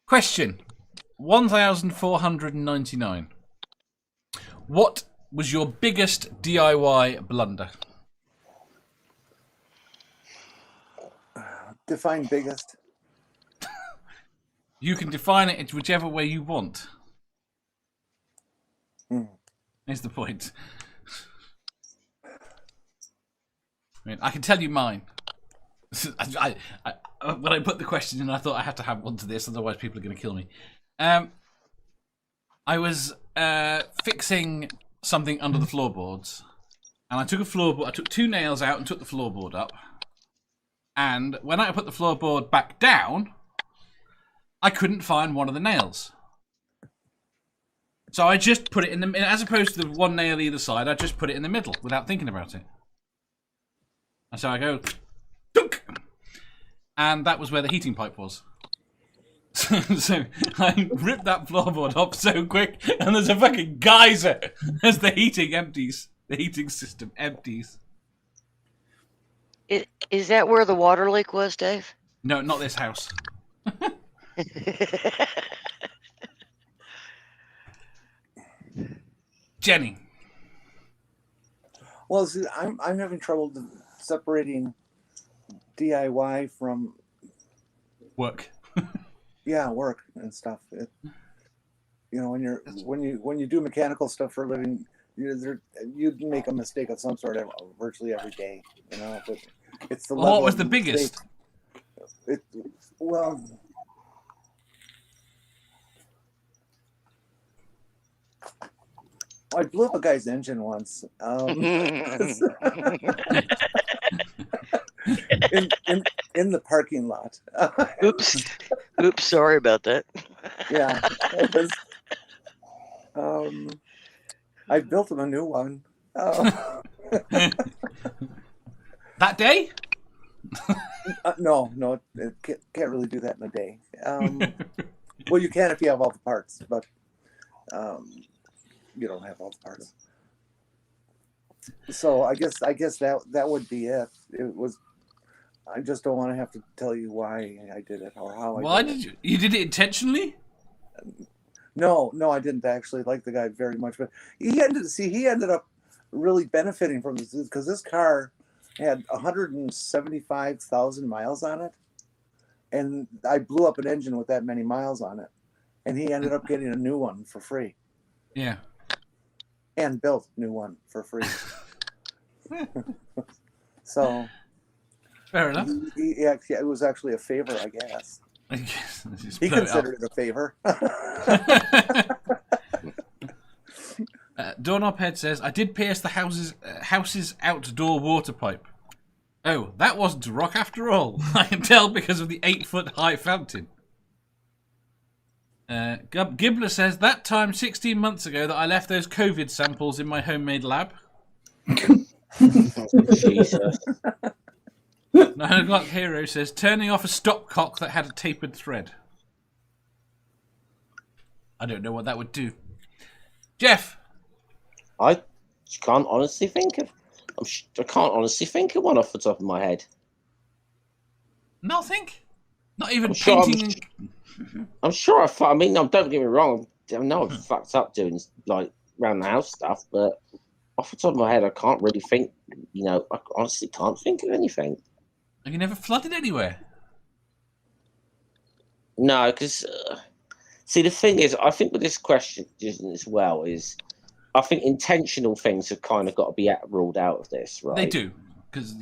Question 1499. What was your biggest DIY blunder? Define biggest. You can define it in whichever way you want. Is the point. I mean, I can tell you mine. When I put the question in, I thought I had to have one to this, otherwise people are going to kill me. I was fixing something under the floorboards, and I took a floorboard. I took 2 nails out and took the floorboard up. And when I put the floorboard back down, I couldn't find one of the nails. So I just put it in the, as opposed to the 1 nail either side, I just put it in the middle without thinking about it. And so I go, dunk, and that was where the heating pipe was. So I ripped that floorboard off so quick, and there's a fucking geyser as the heating empties. The heating system empties. Is that where the water leak was, Dave? No, not this house. Jenny. Well, see, I'm having trouble separating DIY from Work. Yeah, work and stuff. When you do mechanical stuff for a living, you make a mistake of some sort virtually every day. But it's the what was the biggest? I blew up a guy's engine once. In the parking lot. Oops. Sorry about that. Yeah. It was, I built him a new one. That day? No, it can't really do that in a day. Well, you can if you have all the parts, but you don't have all the parts. So I guess that would be it. It was. I just don't want to have to tell you why I did it or how I. Why did you? You did it intentionally? No, I didn't actually like the guy very much, but he ended up really benefiting from this because this car had 175,000 miles on it, and I blew up an engine with that many miles on it, and he ended up getting a new one for free. Yeah. And built a new one for free. So. Fair enough. It was actually a favor, I guess. He considered it a favor. Doorknobhead says, I did pierce the house's outdoor water pipe. Oh, that wasn't a rock after all. I can tell because of the 8-foot high fountain. Gibbler says, that time 16 months ago that I left those COVID samples in my homemade lab. Jesus. 9 o'clock hero says, turning off a stopcock that had a tapered thread. I don't know what that would do. Jeff. I can't honestly think of one off the top of my head. Nothing? Not even painting? I'm sure I mean, no, don't get me wrong. I know I've fucked up doing like around the house stuff, but off the top of my head, I can't really think. I honestly can't think of anything. Have you never flooded anywhere? No, because see, the thing is, I think with this question as well is, I think intentional things have kind of got to be ruled out of this, right? They do, because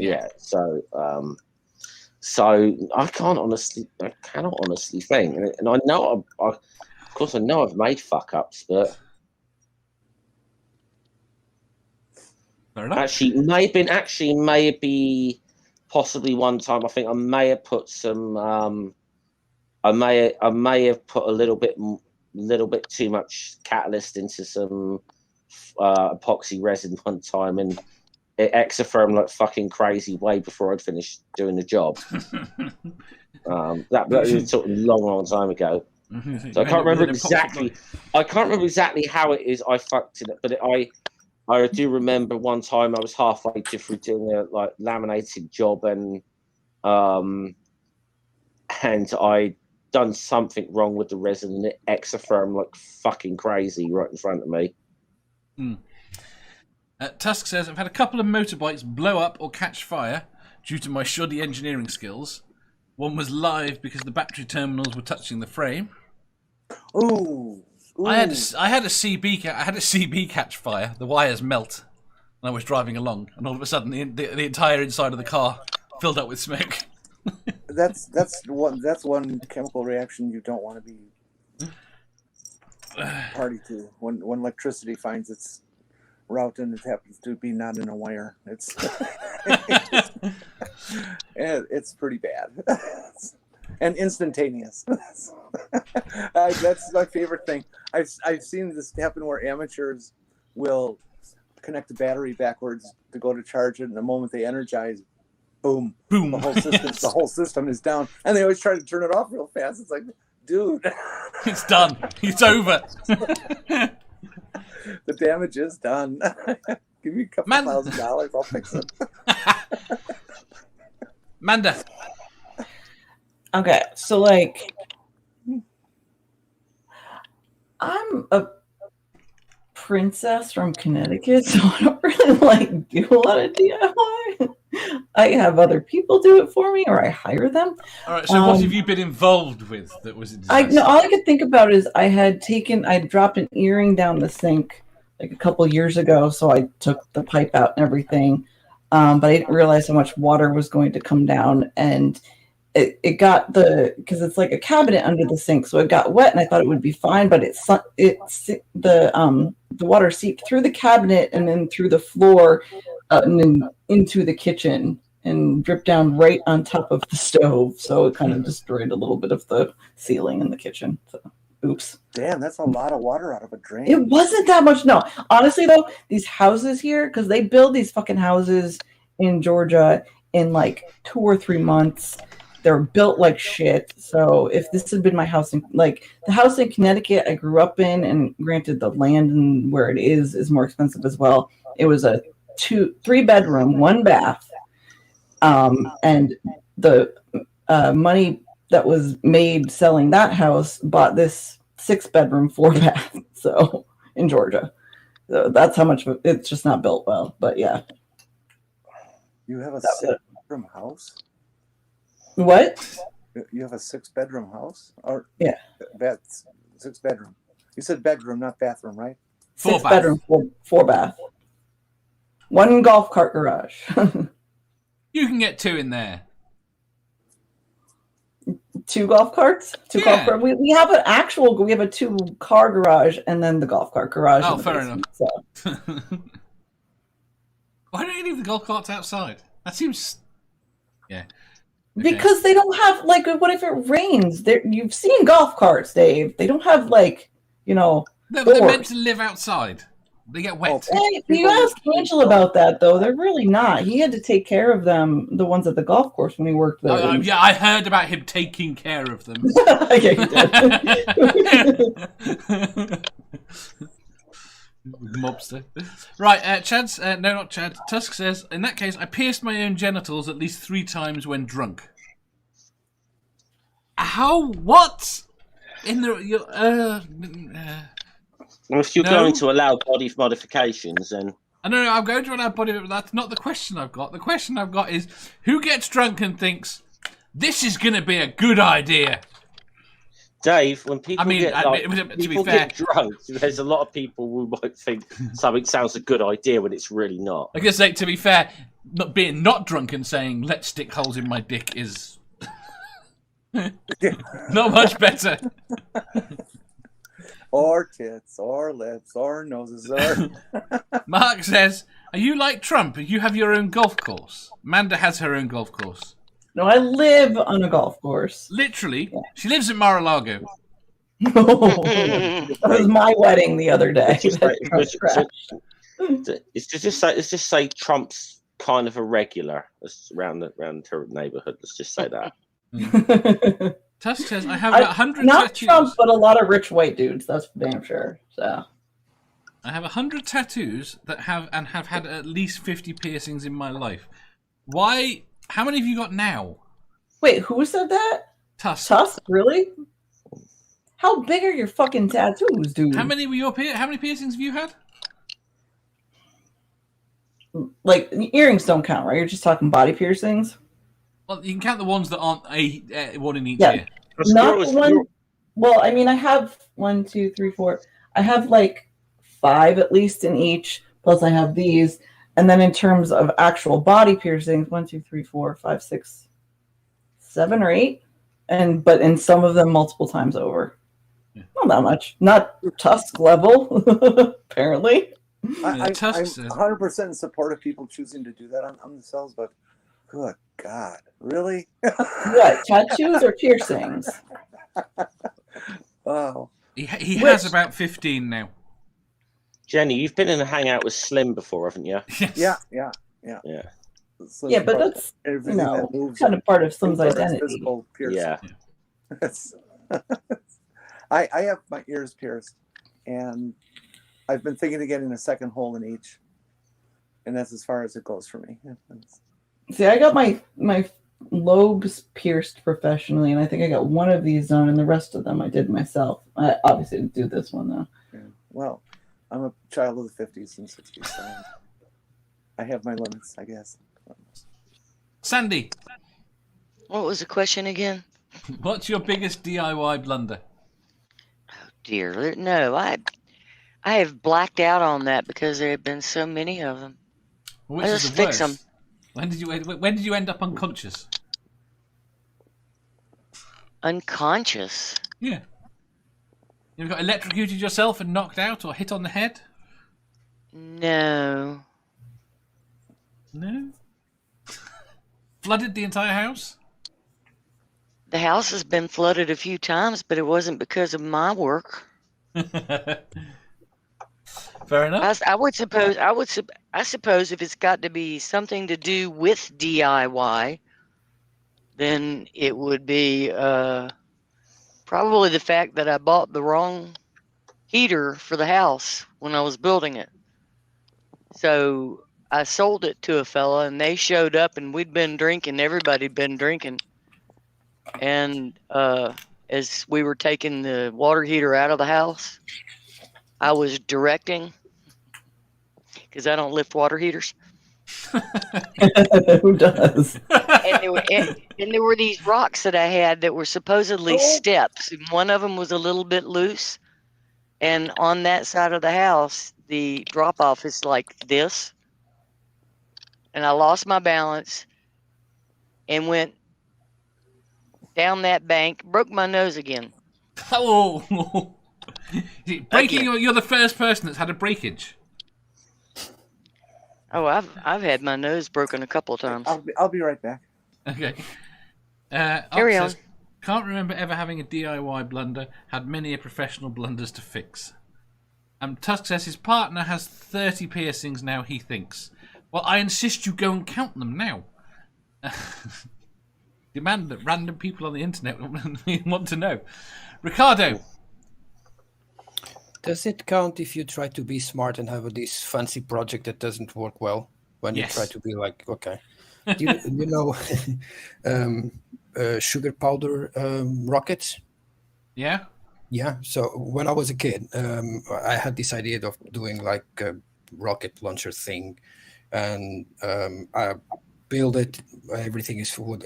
So I cannot honestly think, and I know, of course, I know I've made fuck ups, but fair enough. Actually, maybe possibly one time. I think I may have put some. I may have put a little bit too much catalyst into some epoxy resin one time, and it exothermed like fucking crazy way before I'd finished doing the job. That was sort of long time ago. So I can't remember exactly. I can't remember exactly how it is I fucked it, but I do remember one time I was halfway through doing a laminated job, and I done something wrong with the resin. It exotherm like fucking crazy right in front of me. Tusk says, I've had a couple of motorbikes blow up or catch fire due to my shoddy engineering skills. One was live because the battery terminals were touching the frame. Ooh. I had a CB catch fire. The wires melt, and I was driving along, and all of a sudden the entire inside of the car filled up with smoke. That's one chemical reaction you don't want to be party to. When electricity finds its route and it happens to be not in a wire, it's it's pretty bad and instantaneous. That's my favorite thing. I've seen this happen where amateurs will connect the battery backwards to go to charge it, and the moment they energize, boom, the whole system is down, and they always try to turn it off real fast. It's like, dude, it's done. It's over. The damage is done. Give me a couple $1,000, I'll fix it. Manda. Okay, so like, I'm a princess from Connecticut, so I don't really like do a lot of DIY. I have other people do it for me, or I hire them. All right. So, what have you been involved with that was a disaster? No, all I could think about is I dropped an earring down the sink like a couple years ago, so I took the pipe out and everything, but I didn't realize how much water was going to come down, and it got because it's like a cabinet under the sink, so it got wet, and I thought it would be fine, but the water seeped through the cabinet and then through the floor and then into the kitchen and dripped down right on top of the stove, so it kind of destroyed a little bit of the ceiling in the kitchen. So, oops. Damn, that's a lot of water out of a drain. It wasn't that much. No, honestly though, these houses here, because they build these fucking houses in Georgia in like 2 or 3 months. They're built like shit. So if this had been my house, the house in Connecticut I grew up in, and granted the land and where it is more expensive as well. It was a 3-bedroom, 1 bath, and the money that was made selling that house bought this 6-bedroom, 4-bath. So in Georgia, so that's how much it's just not built well. But yeah, you have a 6-bedroom house. What? You have a 6-bedroom house? Or yeah, 6-bedroom. You said bedroom, not bathroom, right? 6-bedroom, 4-bath. 1 golf cart garage. You can get 2 in there. 2 golf carts? 2 golf carts. We have an actual. We have a 2-car garage and then the golf cart garage. Oh, fair enough. So. Why don't you leave the golf carts outside? That seems. Yeah. Okay. Because they don't have what if it rains? You've seen golf carts, Dave. They don't have No, but they're meant to live outside. They get wet. Hey, you asked Angel about that though. They're really not. He had to take care of them, the ones at the golf course when he worked there. Yeah, I heard about him taking care of them. Yeah, he did. Mobster. Right, Chad's no, not Chad. Tusk says, in that case, I pierced my own genitals at least 3 times when drunk. How? What? In the Well, if you're going to allow body modifications, then no, I'm going to allow body. That's not the question I've got. The question I've got is, who gets drunk and thinks this is going to be a good idea? Dave, when people get drunk, there's a lot of people who might think something sounds a good idea when it's really not. I guess, to be fair, being not drunk and saying "let's stick holes in my dick" is not much better. Or tits, or lips, or noses, or... Mark says, are you like Trump? You have your own golf course. Manda has her own golf course. No, I live on a golf course. Literally? Yeah. She lives in Mar-a-Lago. That was my wedding the other day. Let's just say Trump's kind of a regular around her neighborhood. Let's just say that. Tusk says, I have 100 not tattoos. Trump, but a lot of rich white dudes. That's for damn sure. So I have 100 tattoos that have had at least 50 piercings in my life. Why? How many have you got now? Wait, who said that? Tusk. Tusk, really? How big are your fucking tattoos, dude? How many piercings have you had? Like, earrings don't count, right? You're just talking body piercings? Well, you can count the ones that aren't one in each Yeah. ear. Not the one. Well, I mean, I have 1, 2, 3, 4. I have like 5 at least in each. Plus, I have these. And then in terms of actual body piercings, 1, 2, 3, 4, 5, 6, 7 or 8. But in some of them multiple times over. Yeah. Not that much. Not Tusk level, apparently. I'm Tusk 100% in support of people choosing to do that on themselves, but good God, really? What, tattoos or piercings? Wow. He has about 15 now. Jenny, you've been in a hangout with Slim before, haven't you? Yeah. So Yeah, but that's, everything that moves kind of part of Slim's is identity. physical piercing. Yeah. I have my ears pierced, and I've been thinking of getting a second hole in each, and that's as far as it goes for me. See, I got my lobes pierced professionally, and I think I got one of these done, and the rest of them I did myself. I obviously didn't do this one, though. Yeah. Well, I'm a child of the 50s and 60s, so I have my limits, I guess. Sandy, What was the question again? what's your biggest DIY blunder? Oh dear, no, I have blacked out on that because there have been so many of them. Which I is just the fix worst? When did you end up unconscious? Unconscious. Yeah. You got electrocuted yourself and knocked out or hit on the head? No. No. Flooded the entire house? The house has been flooded a few times, but it wasn't because of my work. Fair enough. I suppose if it's got to be something to do with DIY, then it would be probably the fact that I bought the wrong heater for the house when I was building it. So I sold it to a fella, and they showed up, and we'd been drinking. Everybody'd been drinking, and as we were taking the water heater out of the house, I was directing, because I don't lift water heaters. Who does? And there were these rocks that I had that were supposedly steps, and one of them was a little bit loose. And on that side of the house, the drop off is like this. And I lost my balance and went down that bank, broke my nose again. Oh! Breaking. You're the first person that's had a breakage. Oh, I've had my nose broken a couple of times. I'll be right back. Okay. Carry on. Says, can't remember ever having a DIY blunder. Had many professional blunders to fix. Tusk says his partner has 30 piercings now, he thinks. Well, I insist you go and count them now. Demand that random people on the internet want to know. Ricardo. Does it count if you try to be smart and have this fancy project that doesn't work well? When Yes. you try to be like, okay. Do you know sugar powder rockets? Yeah? Yeah. So when I was a kid, I had this idea of doing like a rocket launcher thing. And I built it. Everything is full.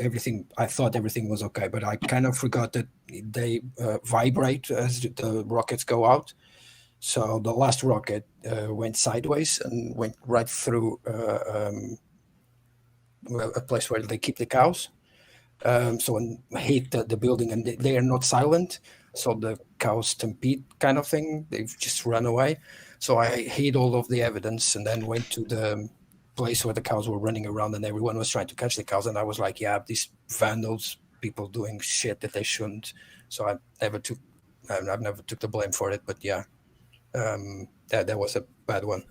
I thought everything was okay. But I kind of forgot that they vibrate as the rockets go out. So the last rocket went sideways and went right through a place where they keep the cows. So when I hit the building, and they are not silent, so the cows stampede kind of thing. They've just run away. So I hid all of the evidence and then went to the place where the cows were running around, and everyone was trying to catch the cows. And I was like, yeah, these vandals, people doing shit that they shouldn't. So I've never took the blame for it. But yeah. That was a bad one.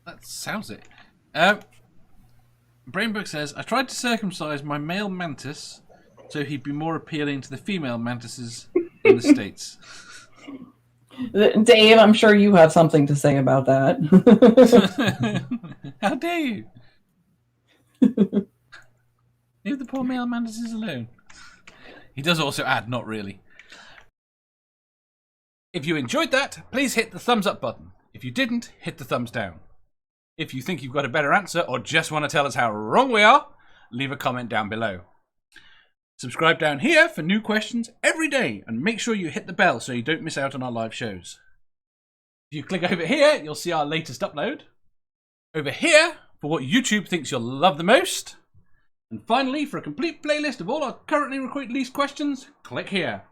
That sounds it. Brainbook says, I tried to circumcise my male mantis so he'd be more appealing to the female mantises in the States. Dave, I'm sure you have something to say about that. How dare you? Leave the poor male mantises alone. He does also add, not really. If you enjoyed that, please hit the thumbs up button. If you didn't, hit the thumbs down. If you think you've got a better answer or just want to tell us how wrong we are, leave a comment down below. Subscribe down here for new questions every day and make sure you hit the bell so you don't miss out on our live shows. If you click over here, you'll see our latest upload. Over here, for what YouTube thinks you'll love the most. And finally, for a complete playlist of all our currently released questions, click here.